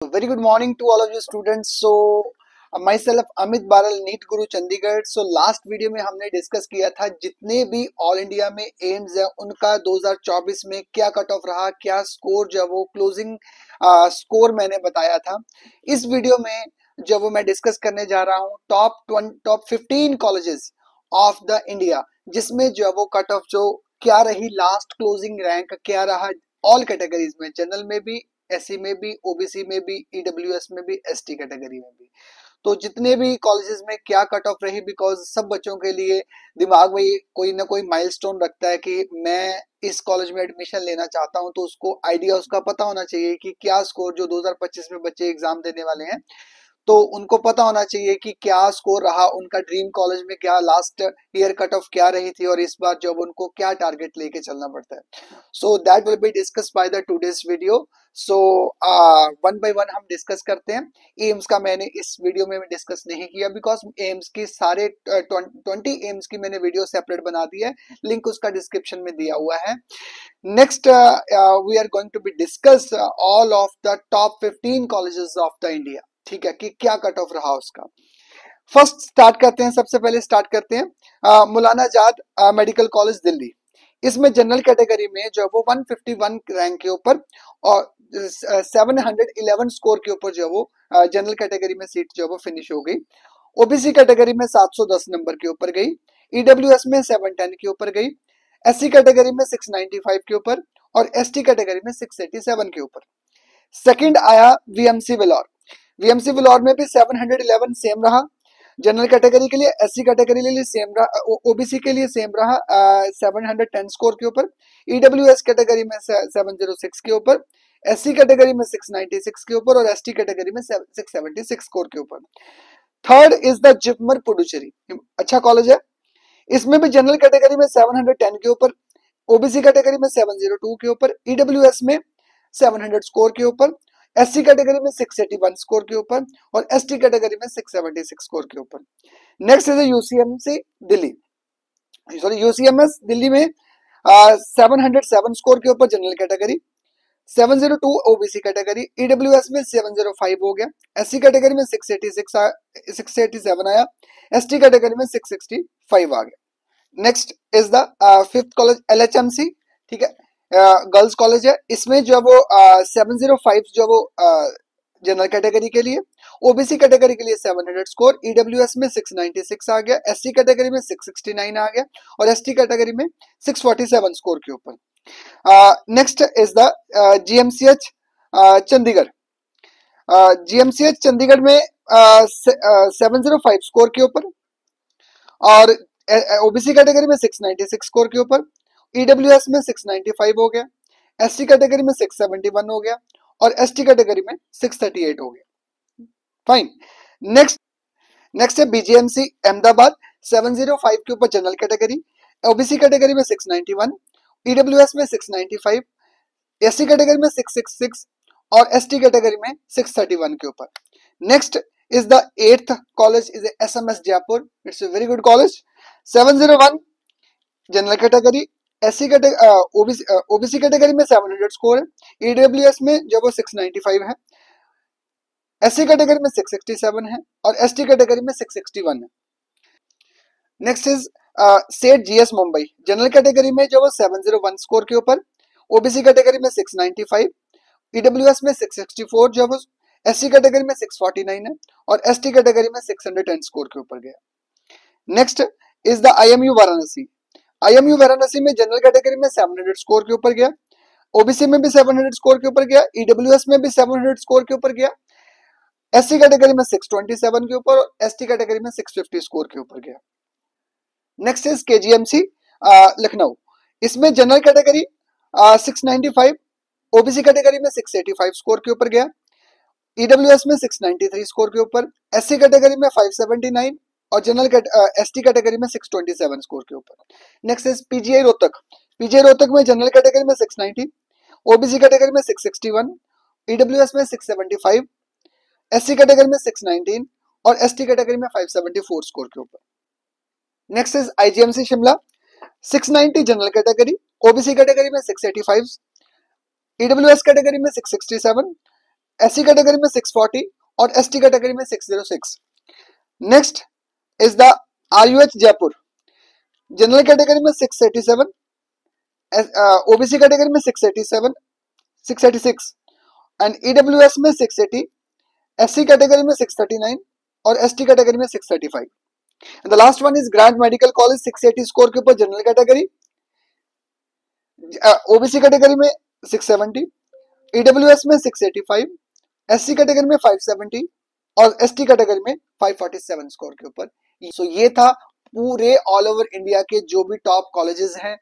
Very good morning to all of you students. So myself Amit Baral NEET Guru Chandigarh. So last video में हमने discuss किया था जितने भी ऑल इंडिया में एम्स है उनका 2024 में क्या कट ऑफ रहा, क्या स्कोर जो वो क्लोजिंग स्कोर मैंने बताया था. इस वीडियो में जो वो मैं डिस्कस करने जा रहा हूँ top 15 colleges of the India, जिसमें जो वो कट ऑफ जो क्या रही, लास्ट क्लोजिंग रैंक क्या रहा ऑल कैटेगरीज में, जनरल में भी, एससी में भी, ओबीसी में भी, ईडब्ल्यूएस में भी, एसटी कैटेगरी में भी. तो जितने भी कॉलेजेस में क्या कट ऑफ रही, बिकॉज सब बच्चों के लिए दिमाग में कोई ना कोई माइलस्टोन रखता है कि मैं इस कॉलेज में एडमिशन लेना चाहता हूं, तो उसको आइडिया उसका पता होना चाहिए कि क्या स्कोर जो 2025 में बच्चे एग्जाम देने वाले हैं, तो उनको पता होना चाहिए कि क्या स्कोर रहा उनका ड्रीम कॉलेज में, क्या लास्ट ईयर कट ऑफ क्या रही थी और इस बार जब उनको क्या टारगेट लेके चलना पड़ता है. So that will be discuss by the today's video. So one by one हम डिस्कस करते हैं. एम्स का मैंने इस वीडियो में डिस्कस नहीं किया बिकॉज एम्स की सारे 20 एम्स की मैंने वीडियो सेपरेट बना दी है, लिंक उसका डिस्क्रिप्शन में दिया हुआ है. Next we are going to be discuss all of the top 15 colleges of the India. ठीक है, कि क्या कट ऑफ रहा उसका. फर्स्ट स्टार्ट करते हैं, सबसे पहले स्टार्ट करते हैं मौलाना आजाद मेडिकल कॉलेज दिल्ली. इसमें जनरल कैटेगरी में जो वो 151 रैंक के ऊपर और 711 स्कोर के ऊपर जो वो जनरल कैटेगरी में सीट जो वो फिनिश हो गई. ओबीसी कैटेगरी में 710 नंबर के ऊपर गई, ईडब्ल्यूएस में 710 के ऊपर गई, एससी कैटेगरी में 695 के ऊपर और एसटी कैटेगरी में 687 के ऊपर. सेकंड आया वीएमसी विलौर. वीएमसी विलौर में भी 711 सेम रहा जनरल कैटेगरी के लिए, एससी कैटेगरी के लिए सेम रहा, ओबीसी के लिए सेम रहा 710 स्कोर के ऊपर, ईडब्ल्यूएस कैटेगरी में 706 के ऊपर, एससी कैटेगरी में 696 के ऊपर और एसटी कैटेगरी में 676 स्कोर के ऊपर. Third is the JIPMER Puducherry. अच्छा कॉलेज है. इसमें भी जनरल कैटेगरी में 710 के ऊपर, ओबीसी कैटेगरी में 702 के ऊपर, ईडब्ल्यूएस में 700 स्कोर के ऊपर, एससी कैटेगरी में 681 स्कोर के ऊपर और एसटी कैटेगरी में 676 स्कोर के ऊपर. Next is UCMC Delhi, sorry UCMS Delhi में 707 स्कोर के ऊपर general category, 702 OBC category, EWS में 705 हो गया, एससी कैटेगरी में 687 आया, एसटी कैटेगरी में 665 आ गया. Next is the fifth college एलएचएमसी. ठीक है, गर्ल्स कॉलेज है. इसमें जो वो 705 जो वो जनरल कैटेगरी के लिए, ओबीसी कैटेगरी के लिए 700 स्कोर, ईडब्ल्यूएस में 696 आ गया, एससी कैटेगरी में 669 आ गया और एसटी कैटेगरी में 647 स्कोर के ऊपर. Next is the GMCH Chandigarh. GMCH Chandigarh में 705 स्कोर के ऊपर और ओबीसी कैटेगरी में 696 स्कोर के ऊपर, ईडब्ल्यूएस में 695 हो गया, एससी कैटेगरी में 671 हो गया और एसटी कैटेगरी में 638 हो गया. फाइन. नेक्स्ट है बीजीएमसी अहमदाबाद. 705 के ऊपर जनरल कैटेगरी, ओबीसी कैटेगरी में 691, ईडब्ल्यूएस में 695, एससी कैटेगरी में 666 और एसटी कैटेगरी में 631 के ऊपर. Next is the eighth college is SMS Jaipur. It's a very good college. 701 general category, SC category, OBC category में 700 स्कोर है, ईडब्ल्यूएस में जो वो 695 है, एससी कैटेगरी में 667 है और एसटी कैटेगरी में 661 है. नेक्स्ट इज सेठ जीएस मुंबई. जनरल कैटेगरी में जो वो 701 स्कोर के ऊपर, ओबीसी कैटेगरी में 695, ईडब्ल्यूएस में 664 जो वो, एससी कैटेगरी में 649 है और एसटी कैटेगरी में 610 स्कोर के ऊपर गया. Next is the IMU Varanasi. IMU Varanasi में जनरल कैटेगरी में 700 स्कोर के ऊपर गया, ओबीसी में भी 700 स्कोर के ऊपर गया, ईडब्ल्यूएस में भी 700 स्कोर के ऊपर गया, एससी कैटेगरी में 627 के ऊपर और एसटी कैटेगरी में 650 स्कोर के ऊपर गया. Next is KGMC Lucknow. इसमें जनरल कैटेगरी 695, ओबीसी कैटेगरी में 685 स्कोर के ऊपर गया, ईडब्ल्यूएस में 693 स्कोर के ऊपर, एससी कैटेगरी में 579 और जनरल एसटी कैटेगरी में 627 स्कोर के ऊपर. Next is PGI Rohtak. PGI Rohtak में जनरल कैटेगरी में 690, ओबीसी कैटेगरी में 661, ईडब्ल्यूएस में 675, एससी कैटेगरी में 619 और एसटी कैटेगरी में 574 स्कोर के ऊपर. Next is IGMC Shimla. 690 general category, OBC category में 685, ईडब्ल्यूएस कैटेगरी में 667, SC कैटेगरी में 640 और ST कैटेगरी में 606। Next is the RUH Jaipur, general category में 687, OBC कैटेगरी में 687, 686 एंड EWS में 680, SC कैटेगरी में 639 और ST कैटेगरी में 635। And the last one is grant medical college, 680 score के ऊपर जनरल कैटेगरी, OBC कैटेगरी में 670, EWS में 685, SC कैटेगरी में 570 और ST कैटेगरी में 547 स्कोर के ऊपर। सो ये था पूरे ऑल ओवर इंडिया के जो भी टॉप कॉलेजेस हैं,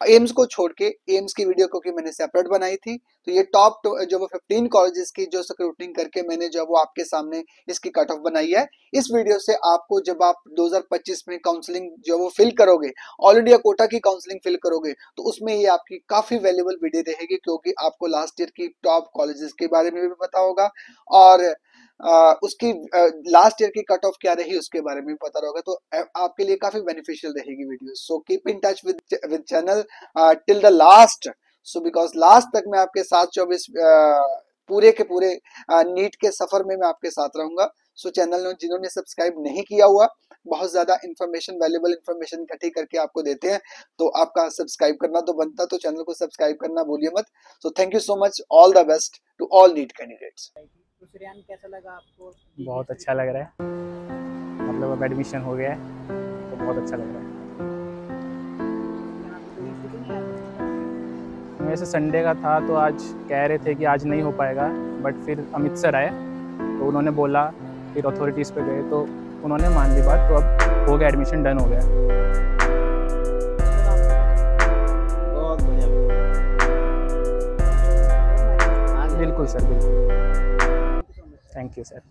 एम्स को छोड़ के। एम्स की वीडियो क्योंकि मैंने सेपरेट बनाई थी, तो ये टॉप जो वो 15 कॉलेजेस की जो स्क्रूटनिंग करके मैंने जो वो आपके सामने इसकी कट ऑफ बनाई है। इस वीडियो से आपको जब आप 2025 में काउंसलिंग जो वो फिल करोगे, ऑल इंडिया कोटा की काउंसलिंग फिल करोगे, तो उसमें ये आपकी काफी वैल्यूएबल वीडियो रहेगी, क्योंकि आपको लास्ट ईयर की टॉप कॉलेजेस के बारे में भी पता होगा और उसकी लास्ट ईयर की कट ऑफ क्या रही उसके बारे में पता होगा। तो आपके लिए काफी बेनिफिशियल रहेगी video. So keep in touch with channel till the last. So because last तक मैं आपके साथ 24 पूरे के पूरे नीट के सफर में मैं आपके साथ रहूंगा। सो चैनल जिन्होंने सब्सक्राइब नहीं किया हुआ, बहुत ज्यादा इन्फॉर्मेशन, वैल्यूएबल इन्फॉर्मेशन इकट्ठी करके आपको देते हैं, तो आपका सब्सक्राइब करना तो बनता, तो चैनल को सब्सक्राइब करना भूलिए मत। So thank you so much, all the best to all NEET candidates. तो श्रेयान कैसा लगा आपको? बहुत अच्छा लग रहा है, मतलब अब एडमिशन हो गया है तो बहुत अच्छा लग रहा है। वैसे संडे का था तो आज कह रहे थे कि आज नहीं हो पाएगा, बट फिर अमित सर आए तो उन्होंने बोला, फिर अथॉरिटीज़ पे गए तो उन्होंने मान ली बात, तो अब हो गया, एडमिशन डन हो गया। बहुत बढ़िया। बिल्कुल सर, बिल्कुल। Thank you sir.